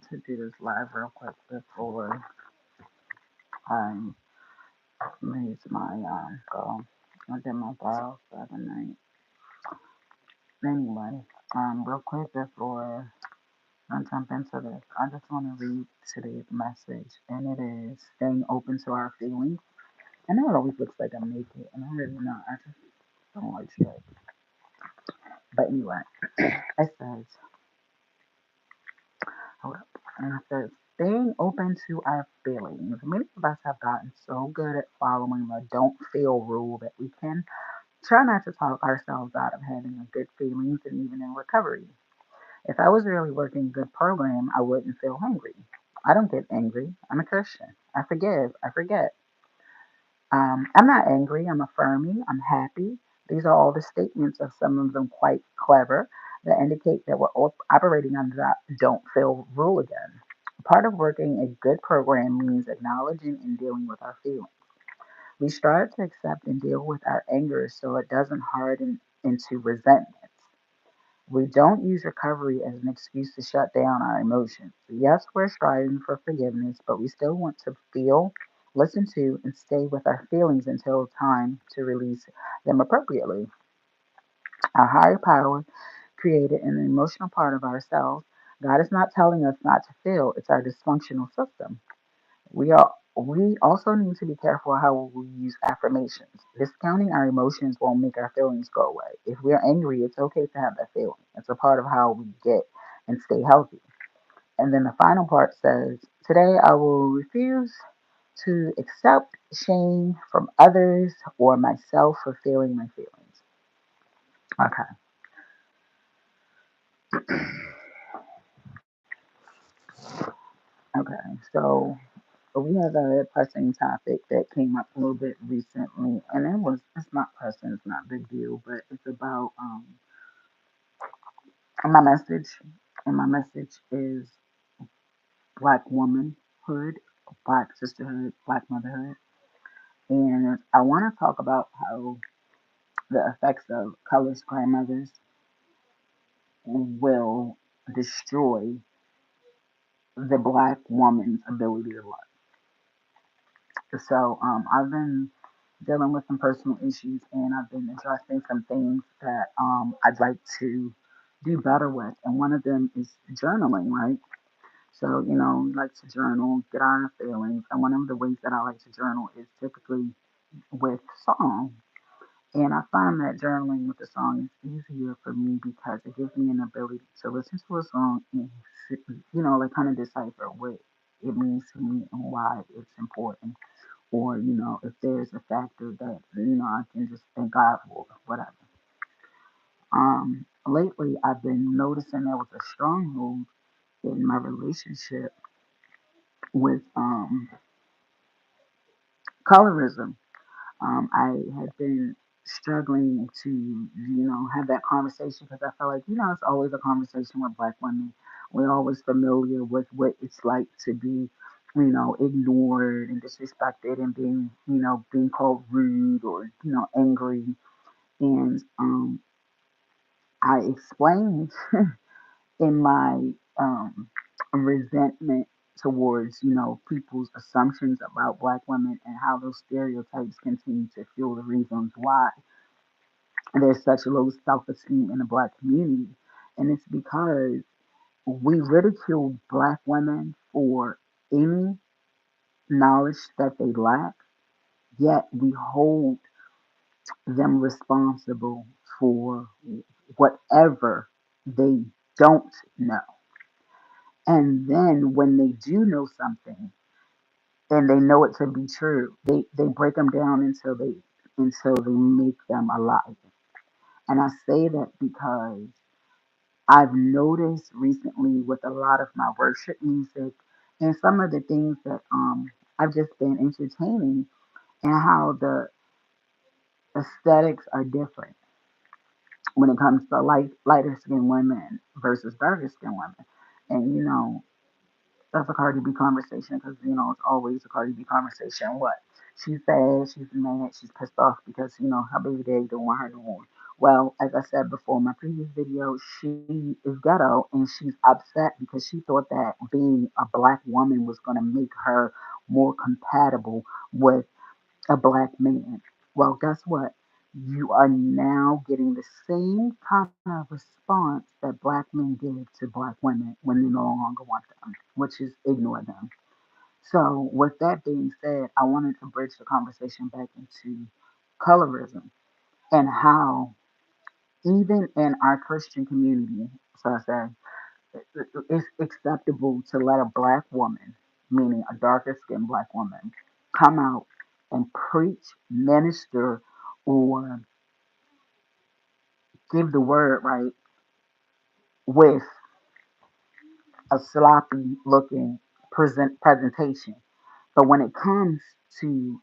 wanted to do this live real quick before I raise my goal. I did my goals the other night. Anyway, real quick before I jump into this, I just want to read today's message, and it is staying open to our feelings. I know it always looks like I'm naked, and I'm really not. I just don't like shit. But anyway, it says, hold up, and it says, staying open to our feelings. Many of us have gotten so good at following the don't feel rule that we can try not to talk ourselves out of having a good feelings and even in recovery. If I was really working a good program, I wouldn't feel hungry. I don't get angry. I'm a Christian. I forgive. I forget. I'm not angry. I'm affirming. I'm happy. These are all the statements of some of them quite clever that indicate that we're operating under that don't feel rule again. Part of working a good program means acknowledging and dealing with our feelings. We strive to accept and deal with our anger so it doesn't harden into resentment. We don't use recovery as an excuse to shut down our emotions. Yes, we're striving for forgiveness, but we still want to feel, listen to, and stay with our feelings until time to release them appropriately. Our higher power created an emotional part of ourselves. God is not telling us not to feel, it's our dysfunctional system. We also need to be careful how we use affirmations. Discounting our emotions won't make our feelings go away. If we're angry, it's okay to have that feeling. It's a part of how we get and stay healthy. And then the final part says, today I will refuse to accept shame from others or myself for feeling my feelings. Okay. Okay. So we have a pressing topic that came up a little bit recently, and it's not pressing, it's not a big deal, but it's about my message, and my message is Black womanhood, Black sisterhood, Black motherhood, and I want to talk about how the effects of colorist grandmothers will destroy the Black woman's ability to love. So I've been dealing with some personal issues and I've been addressing some things that I'd like to do better with. And one of them is journaling, right? So, like to journal, get out of feelings. And one of the ways that I like to journal is typically with song. And I find that journaling with the song is easier for me because it gives me an ability to listen to a song and, like kind of decipher what it means to me and why it's important or if there's a factor that I can just thank God for, whatever. Lately I've been noticing there was a stronghold in my relationship with colorism. I had been struggling to have that conversation because I felt like it's always a conversation with Black women. We're always familiar with what it's like to be ignored and disrespected and being called rude or angry. And I explained in my resentment towards, people's assumptions about Black women and how those stereotypes continue to fuel the reasons why there's such low self-esteem in the Black community. And it's because we ridicule Black women for any knowledge that they lack, yet we hold them responsible for whatever they don't know. And then when they do know something and they know it to be true, they break them down until they make them a lie. And I say that because I've noticed recently with a lot of my worship music and some of the things that I've just been entertaining and how the aesthetics are different when it comes to lighter skinned women versus darker skinned women. And that's a Cardi B conversation because it's always a Cardi B conversation. What she's sad, she's mad, she's pissed off because her baby daddy don't want her no more, Well, as I said before in my previous video, she is ghetto and she's upset because she thought that being a black woman was going to make her more compatible with a black man. Well, guess what? You are now getting the same kind of response that black men give to black women when they no longer want them, which is ignore them. So, with that being said, I wanted to bridge the conversation back into colorism and how, even in our Christian community, so I said, it's acceptable to let a black woman, meaning a darker skinned black woman, come out and preach, minister, or give the word right with a sloppy looking presentation. But when it comes to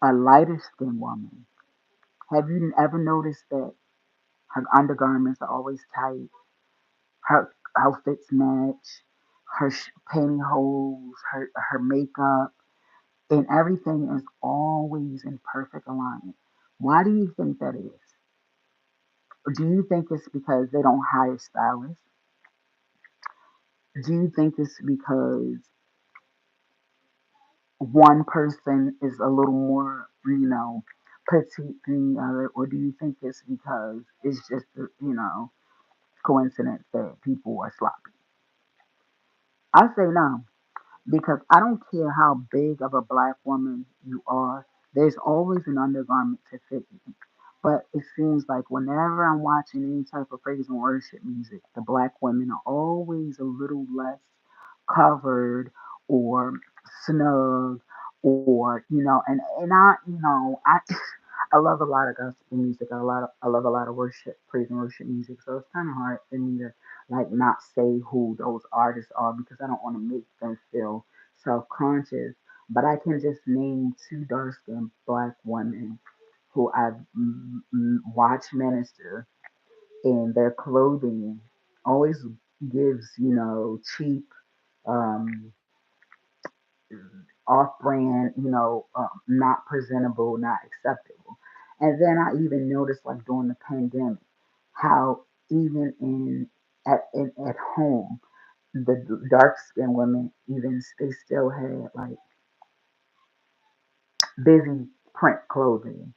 a lighter skinned woman, have you ever noticed that her undergarments are always tight, her outfits match, her pantyhose, her makeup, and everything is always in perfect alignment? Why do you think that is? Or do you think it's because they don't hire stylists? Do you think it's because one person is a little more, petite than the other? Or do you think it's because it's just, coincidence that people are sloppy? I say no. Because I don't care how big of a black woman you are, there's always an undergarment to fit you. But it seems like whenever I'm watching any type of praise and worship music, the black women are always a little less covered or snug or I I love a lot of gospel music. I love a lot of worship, praise and worship music. So it's kind of hard for me to like not say who those artists are because I don't want to make them feel self conscious. But I can just name two dark skinned black women who I've watched minister, and their clothing always gives, cheap, um, off brand, not presentable, not acceptable. And then I even noticed, like during the pandemic, how even at home, the dark skinned women, even they still had like busy print clothing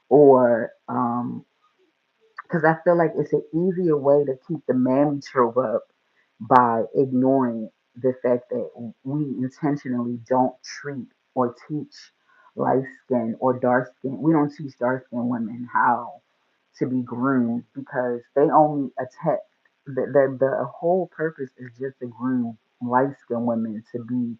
or because I feel like it's an easier way to keep the mammy trope up by ignoring the fact that we intentionally don't treat or teach light skin or dark skin. We don't teach dark skinned women how to be groomed because they only attack. The whole purpose is just to groom light skinned women to be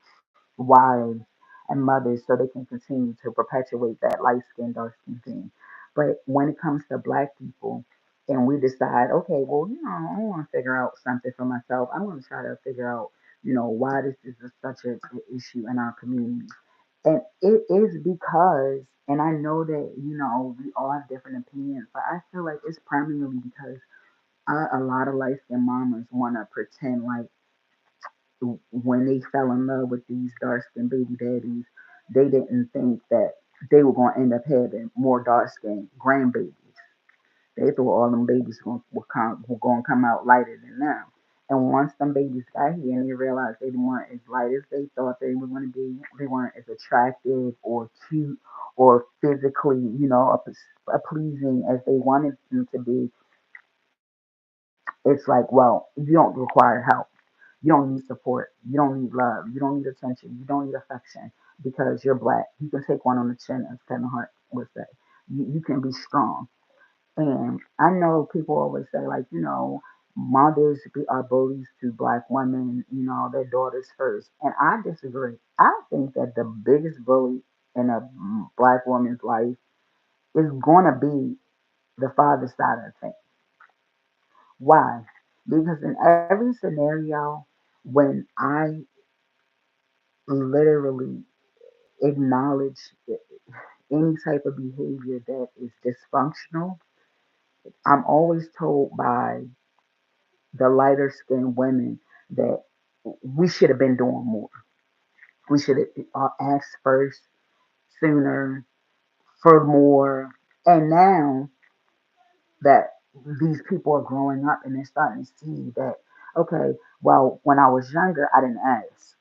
wives and mothers so they can continue to perpetuate that light skin, dark skin thing. But when it comes to black people, and we decide, okay, well, I want to figure out something for myself. I'm going to try to figure out, why this is such an issue in our community. And it is because, and I know that, we all have different opinions, but I feel like it's primarily because a lot of light skinned mamas want to pretend like when they fell in love with these dark skinned baby daddies, they didn't think that they were going to end up having more dark skinned grandbabies. They thought all them babies were going to come out lighter than them. And once them babies got here and they realized they weren't as light as they thought they were going to be, they weren't as attractive or cute or physically, pleasing as they wanted them to be, it's like, well, you don't require help. You don't need support. You don't need love. You don't need attention. You don't need affection because you're black. You can take one on the chin, as Kevin Hart would say. You can be strong. And I know people always say, like, mothers are bullies to black women, their daughters first. And I disagree. I think that the biggest bully in a black woman's life is going to be the father side of the family. Why? Because in every scenario, when I literally acknowledge any type of behavior that is dysfunctional, I'm always told by the lighter skinned women that we should have been doing more. We should have asked first, sooner, for more. And now that these people are growing up and they're starting to see that, okay, well, when I was younger, I didn't ask.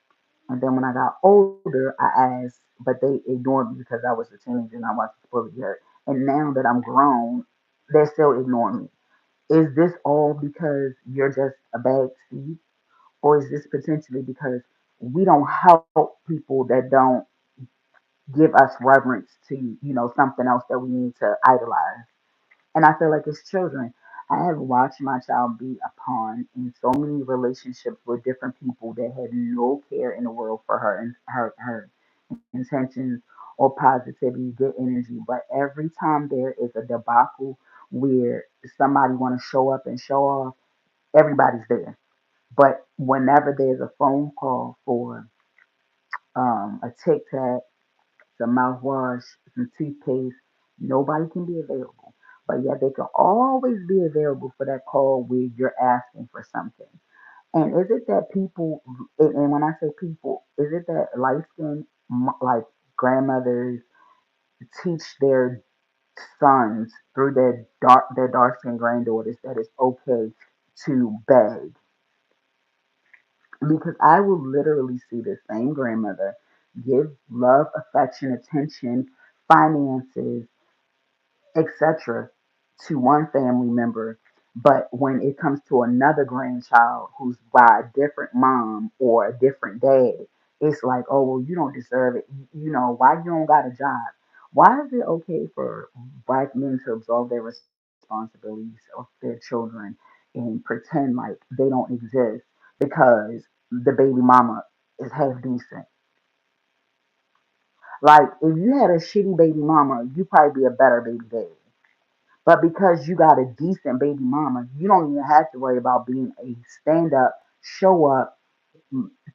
And then when I got older, I asked, but they ignored me because I was a teenager and I wasn't supposed to be hurt. And now that I'm grown, they're still ignoring me. Is this all because you're just a bad seed? Or is this potentially because we don't help people that don't give us reverence to, something else that we need to idolize? And I feel like as children, I have watched my child be a pawn in so many relationships with different people that had no care in the world for her and her intentions or positivity, good energy. But every time there is a debacle where somebody want to show up and show off, everybody's there. But whenever there's a phone call for a tic tac, some mouthwash, some toothpaste, nobody can be available. But yet they can always be available for that call where you're asking for something. And is it that people, and when I say people, is it that light skinned, like grandmothers, teach their sons through their dark skinned granddaughters that it's okay to beg? Because I will literally see the same grandmother give love, affection, attention, finances, etc., to one family member. But when it comes to another grandchild who's by a different mom or a different dad, it's like, oh, well, you don't deserve it. Why you don't got a job? Why is it okay for black men to absolve their responsibilities of their children and pretend like they don't exist because the baby mama is half decent? Like, if you had a shitty baby mama, you'd probably be a better baby daddy. But because you got a decent baby mama, you don't even have to worry about being a stand up, show up,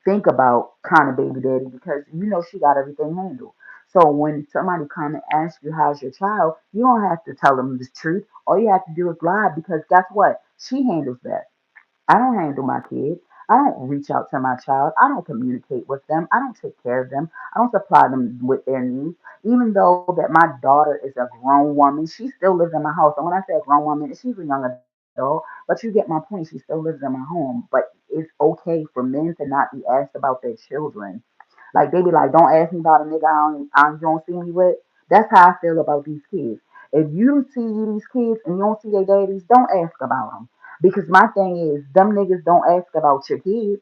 think about kind of baby daddy because she got everything handled. So when somebody come and ask you how's your child, you don't have to tell them the truth. All you have to do is lie because guess what? She handles that. I don't handle my kids. I don't reach out to my child. I don't communicate with them. I don't take care of them. I don't supply them with their needs. Even though that my daughter is a grown woman, she still lives in my house. And when I say a grown woman, she's a young adult. But you get my point. She still lives in my home. But it's okay for men to not be asked about their children. Like they be like, don't ask me about a nigga you don't see me with. That's how I feel about these kids. If you see these kids and you don't see their daddies, don't ask about them. Because my thing is, them niggas don't ask about your kids.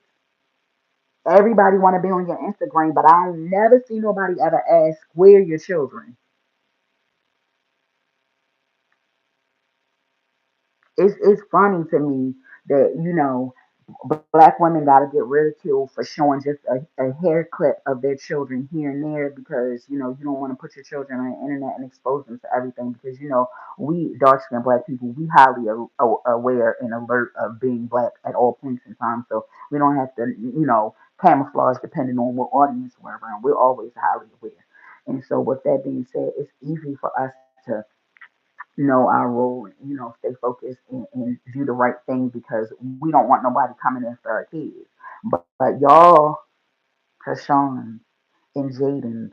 Everybody want to be on your Instagram, but I don't never see nobody ever ask where your children. It's funny to me that black women got to get ridiculed for showing just a hair clip of their children here and there because you don't want to put your children on the internet and expose them to everything because we dark skinned black people, we highly aware and alert of being black at all points in time, so we don't have to camouflage depending on what audience we're around. We're always highly aware. And so with that being said, it's easy for us to know our role, stay focused and do the right thing because we don't want nobody coming after our kids. But y'all, Krishan and Jaden,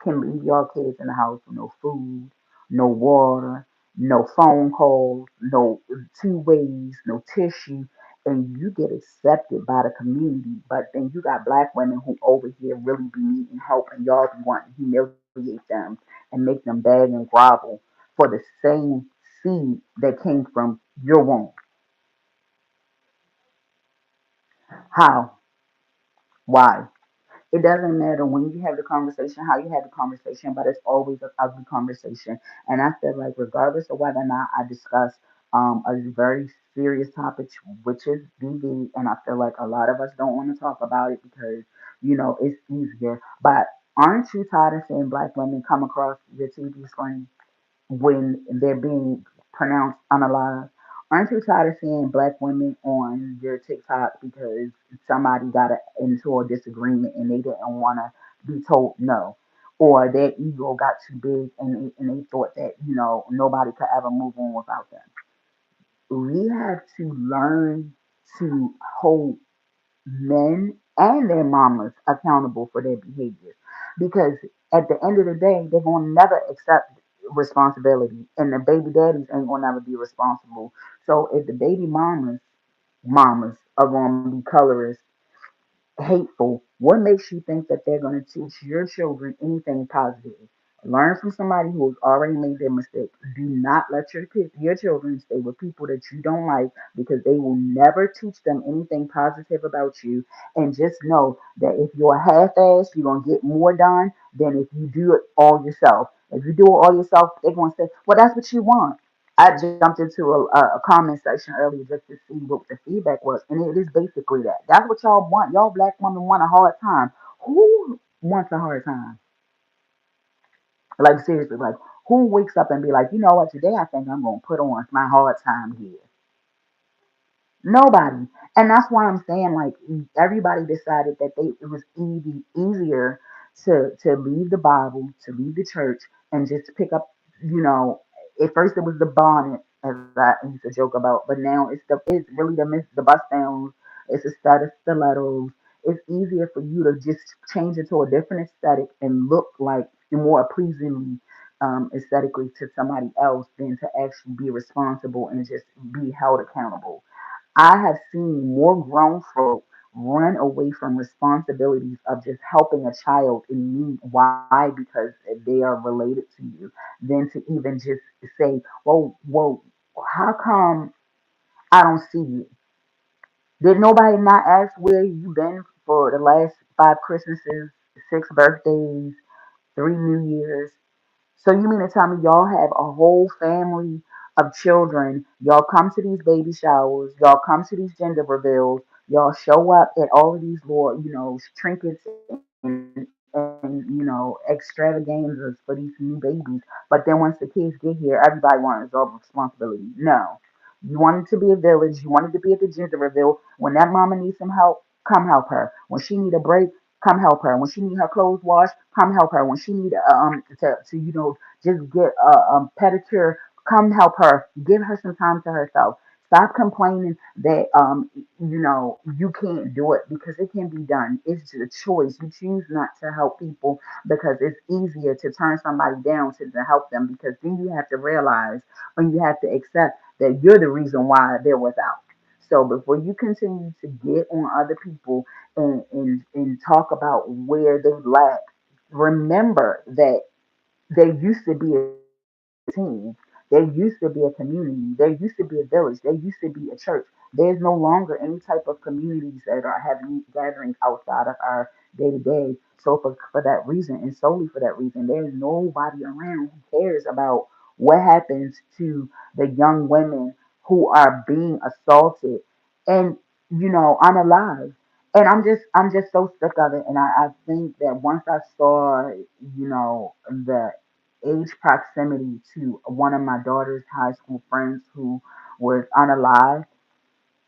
can leave y'all kids in the house with no food, no water, no phone calls, no two ways, no tissue, and you get accepted by the community. But then you got black women who over here really be needing help, and y'all be wanting to humiliate them and make them beg and grovel for the same seed that came from your womb. How? Why? It doesn't matter when you have the conversation, how you have the conversation, but it's always an ugly conversation. And I feel like, regardless of whether or not I discuss a very serious topic, which is DV, and I feel like a lot of us don't want to talk about it because, it's easier. But aren't you tired of seeing black women come across your TV screen when they're being pronounced unalive? Aren't you tired of seeing black women on your TikTok because somebody got into a disagreement and they didn't want to be told no? Or their ego got too big and they thought that, nobody could ever move on without them. We have to learn to hold men and their mamas accountable for their behaviors. Because at the end of the day, they're going to never accept. responsibility, and the baby daddies ain't gonna never be responsible. So if the baby mamas are gonna be colorists, hateful, what makes you think that they're going to teach your children anything positive? Learn from somebody who has already made their mistake. Do not let your children stay with people that you don't like because they will never teach them anything positive about you. And just know that if you're half-assed, you're going to get more done than if you do it all yourself. If you do it all yourself, they're going to say, well, that's what you want. I jumped into a comment section earlier just to see what the feedback was, and it is basically that. That's what y'all want. Y'all black women want a hard time. Who wants a hard time? Like seriously, like who wakes up and be like, you know what, today I think I'm gonna put on my hard time here. Nobody. And that's why I'm saying like everybody decided that it was easier to leave the Bible, to leave the church and just pick up, you know, at first it was the bonnet as I used to joke about, but now it's really the bust downs, it's the status stilettos. It's easier for you to just change it to a different aesthetic and look like you're more pleasingly aesthetically to somebody else than to actually be responsible and just be held accountable. I have seen more grown folk run away from responsibilities of just helping a child in need. Why? Because they are related to you, than to even just say, whoa, how come I don't see you? Did nobody not ask where you been for the last 5 Christmases, 6 birthdays, 3 New Years? So you mean to tell me y'all have a whole family of children? Y'all come to these baby showers. Y'all come to these gender reveals. Y'all show up at all of these little, trinkets and extravaganzas for these new babies. But then once the kids get here, everybody wants to absorb responsibility. No. You wanted to be a village. You wanted to be at the gender reveal. When that mama needs some help, come help her. When she need a break, come help her. When she need her clothes washed, come help her. When she need to just get a pedicure, come help her. Give her some time to herself. Stop complaining that you can't do it because it can be done. It's a choice. You choose not to help people because it's easier to turn somebody down to help them because then you have to realize and you have to accept that you're the reason why they're without. So before you continue to get on other people and talk about where they lack, remember that there used to be a team. There used to be a community. There used to be a village. There used to be a church. There's no longer any type of communities that are having gatherings outside of our day to day. So for that reason, and solely for that reason, there's nobody around who cares about what happens to the young women who are being assaulted and unalive. And I'm just so sick of it. And I think that once I saw, the age proximity to one of my daughter's high school friends who was unalive,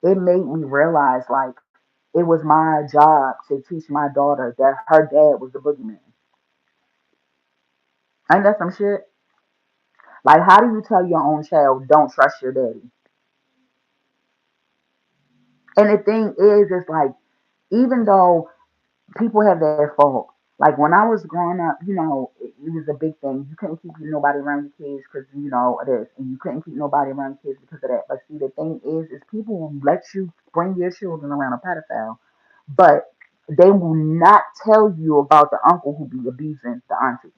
it made me realize like it was my job to teach my daughter that her dad was the boogeyman. Ain't that some shit? Like, how do you tell your own child don't trust your daddy? And the thing is, it's like even though people have their fault. Like when I was growing up, it was a big thing. You couldn't keep nobody around your kids because this, and you couldn't keep nobody around your kids because of that. But see, the thing is people will let you bring your children around a pedophile, but they will not tell you about the uncle who be abusing the auntie.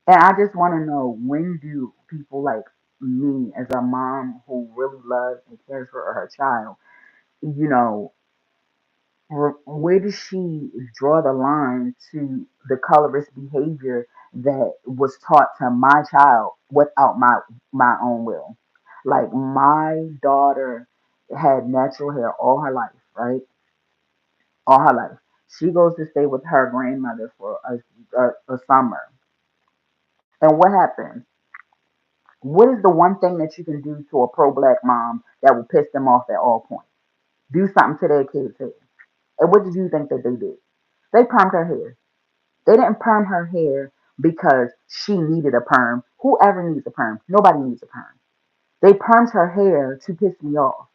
And I just want to know, when do people like me, as a mom who really loves and cares for her child, you know, where does she draw the line to the colorist behavior that was taught to my child without my own will? Like my daughter had natural hair all her life, right? All her life. She goes to stay with her grandmother for a summer. And what happens? What is the one thing that you can do to a pro-black mom that will piss them off at all points? Do something to their kids' hair. And what did you think that they did? They permed her hair. They didn't perm her hair because she needed a perm. Whoever needs a perm? Nobody needs a perm. They permed her hair to piss me off.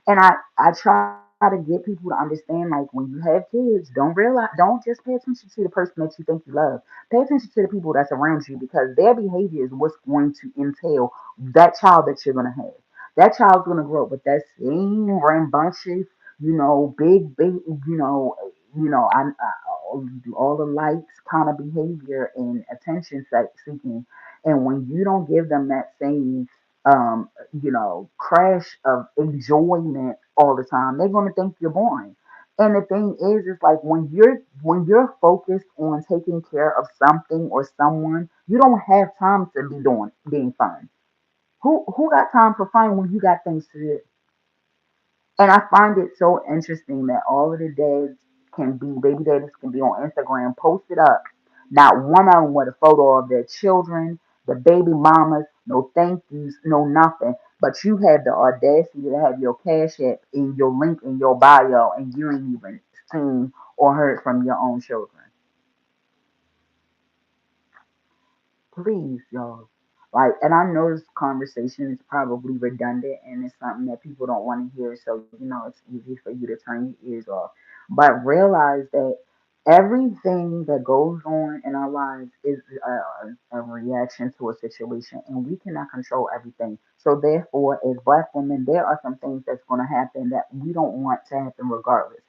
And I tried to get people to understand, like, when you have kids, don't just pay attention to the person that you think you love. Pay attention to the people that's around you, because their behavior is what's going to entail that child that you're gonna have. That child's gonna grow up with that same rambunctious, big, all the lights kind of behavior and attention seeking. And when you don't give them that same crash of enjoyment all the time, they're gonna think you're boring. And the thing is like, when you're focused on taking care of something or someone, you don't have time to be doing being fun. Who got time for fun when you got things to do? And I find it so interesting that all of the baby daddies can be on Instagram, posted up, not one of them with a photo of their children, the baby mamas, no thank yous, no nothing. But you have the audacity to have your cash app in your link in your bio, and you ain't even seen or heard from your own children. Please, y'all. Like, and I know this conversation is probably redundant and it's something that people don't want to hear, so it's easy for you to turn your ears off. But realize that everything that goes on in our lives is a reaction to a situation, and we cannot control everything. So, therefore, as Black women, there are some things that's going to happen that we don't want to happen regardless.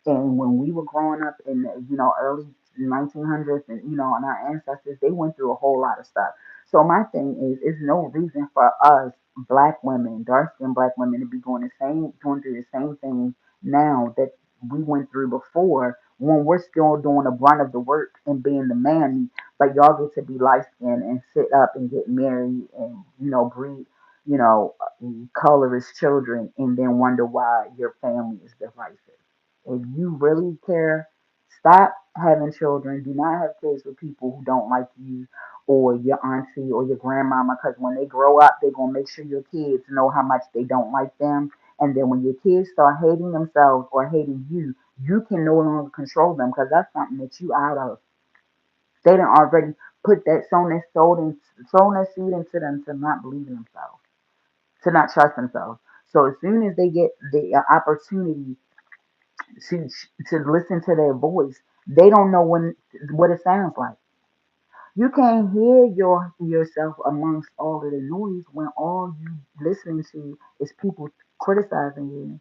And when we were growing up in the, early 1900s, and our ancestors, they went through a whole lot of stuff. So my thing is, it's no reason for us Black women, dark skinned Black women, to be going through the same thing now that we went through before, when we're still doing the brunt of the work and being the man, but y'all get to be light skinned and sit up and get married and breed colorless children, and then wonder why your family is divisive. If you really care, stop having children. Do not have kids with people who don't like you or your auntie or your grandmama, because when they grow up, they're going to make sure your kids know how much they don't like them. And then when your kids start hating themselves or hating you, you can no longer control them, because that's something that you out of. They done already put that sown that seed into them to not believe in themselves, to not trust themselves. So as soon as they get the opportunity to to listen to their voice, they don't know what it sounds like. You can't hear yourself amongst all of the noise when all you listening to is people criticizing you.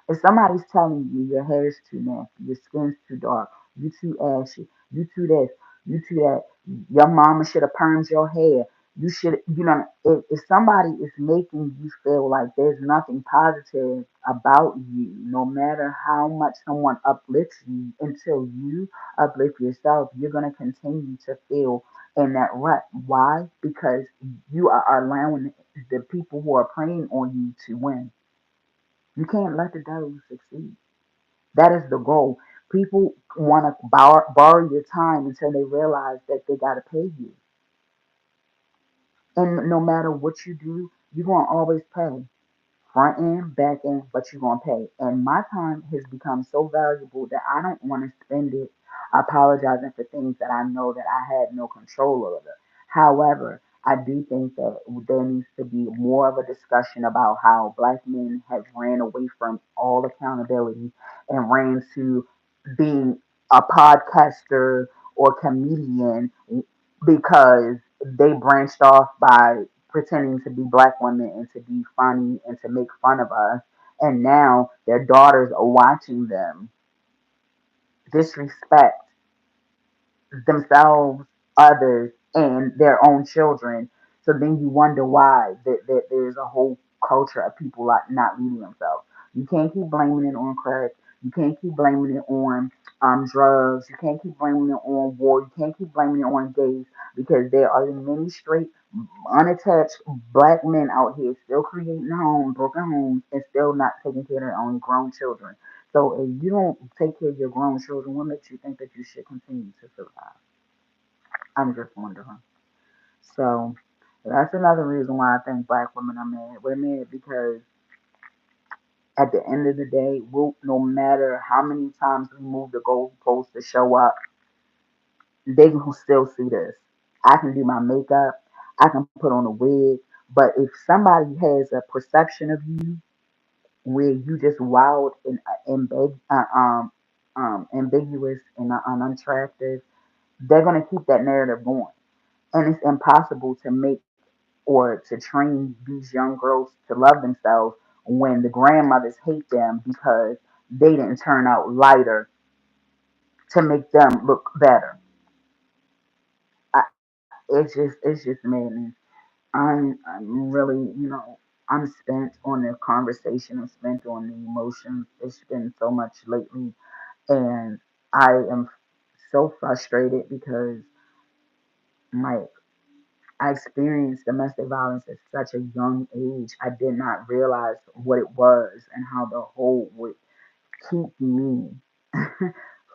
If somebody's telling you your hair's too nasty, your skin's too dark, you too ashy, you too this, you too that, your mama should have permed your hair. You should, if somebody is making you feel like there's nothing positive about you, no matter how much someone uplifts you, until you uplift yourself, you're going to continue to feel in that rut. Why? Because you are allowing the people who are preying on you to win. You can't let the devil succeed. That is the goal. People want to borrow your time until they realize that they got to pay you. And no matter what you do, you're going to always pay. Front end, back end, but you're going to pay. And my time has become so valuable that I don't want to spend it apologizing for things that I know that I had no control over. However, I do think that there needs to be more of a discussion about how Black men have ran away from all accountability and ran to being a podcaster or comedian, because they branched off by pretending to be Black women and to be funny and to make fun of us. And now their daughters are watching them disrespect themselves, others, and their own children. So then you wonder why that there's a whole culture of people like not leading themselves. You can't keep blaming it on crack. You can't keep blaming it on drugs. You can't keep blaming it on war. You can't keep blaming it on gays, because there are many straight, unattached Black men out here still creating homes, broken homes, and still not taking care of their own grown children. So if you don't take care of your grown children, what makes you think that you should continue to survive? I'm just wondering. So that's another reason why I think Black women are mad. We're mad because at the end of the day, no matter how many times we move the goalposts to show up, they will still see this. I can do my makeup, I can put on a wig, but if somebody has a perception of you where you just wild and ambiguous and unattractive, they're gonna keep that narrative going, and it's impossible to make or to train these young girls to love themselves when the grandmothers hate them because they didn't turn out lighter to make them look better. It's just madness. I'm really, I'm spent on the conversation. I'm spent on the emotions. It's been so much lately, and I am so frustrated because my I experienced domestic violence at such a young age. I did not realize what it was and how the whole would keep me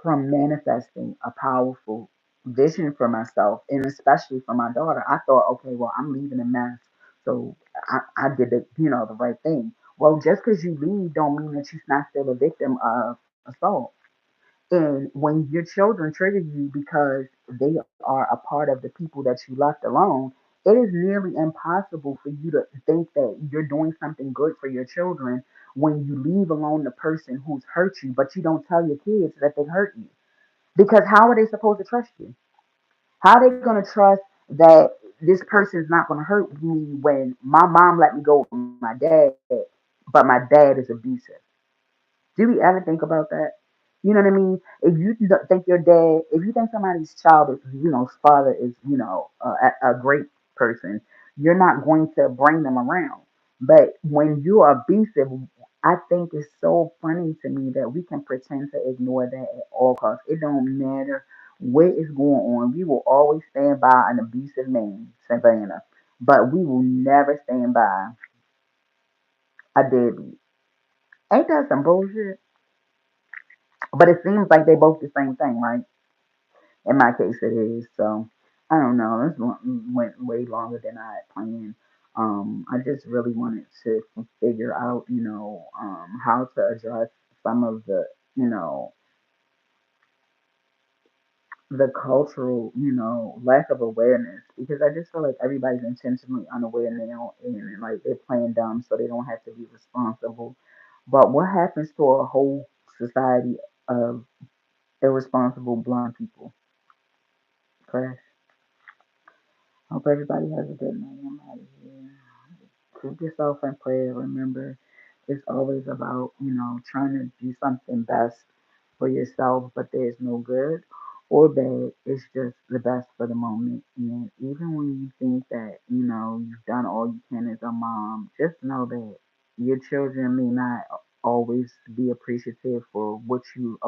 from manifesting a powerful vision for myself and especially for my daughter. I thought, okay, well, I'm leaving a mess. So I did the right thing. Well, just because you leave don't mean that she's not still a victim of assault. And when your children trigger you because they are a part of the people that you left alone, it is nearly impossible for you to think that you're doing something good for your children when you leave alone the person who's hurt you, but you don't tell your kids that they hurt you. Because how are they supposed to trust you? How are they going to trust that this person is not going to hurt me when my mom let me go with my dad, but my dad is abusive? Do we ever think about that? You know what I mean? If you think your dad, if you think somebody's child is, father is, a great person, you're not going to bring them around. But when you are abusive, I think it's so funny to me that we can pretend to ignore that at all costs. It don't matter what is going on. We will always stand by an abusive man, Savannah, but we will never stand by a deadbeat. Ain't that some bullshit? But it seems like they both the same thing, right? In my case, it is. So I don't know. This went way longer than I had planned. I just really wanted to figure out, how to address some of the cultural, lack of awareness because I just feel like everybody's intentionally unaware now and like they're playing dumb so they don't have to be responsible. But what happens to a whole society of irresponsible blind people? Crash. Hope everybody has a good night. I'm out of here. Keep yourself in prayer. Remember, it's always about, trying to do something best for yourself, but there's no good or bad. It's just the best for the moment. And even when you think that, you've done all you can as a mom, just know that your children may not always be appreciative for what you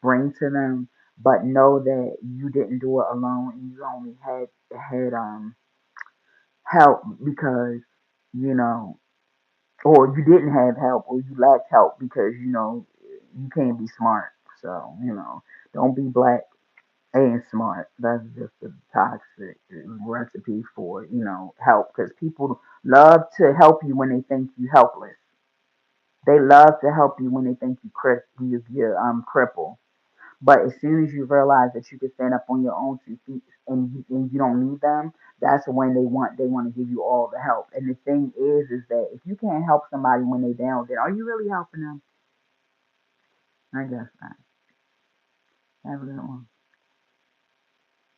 bring to them, but know that you didn't do it alone and you only had help because you know or you didn't have help or you lacked help because you can't be smart. So don't be black and smart. That's just a toxic recipe for help because people love to help you when they think you helpless. They love to help you when they think you're crippled. But as soon as you realize that you can stand up on your own 2 feet and you don't need them, that's when they want to give you all the help. And the thing is that if you can't help somebody when they're down, then are you really helping them? I guess not. Have a good one.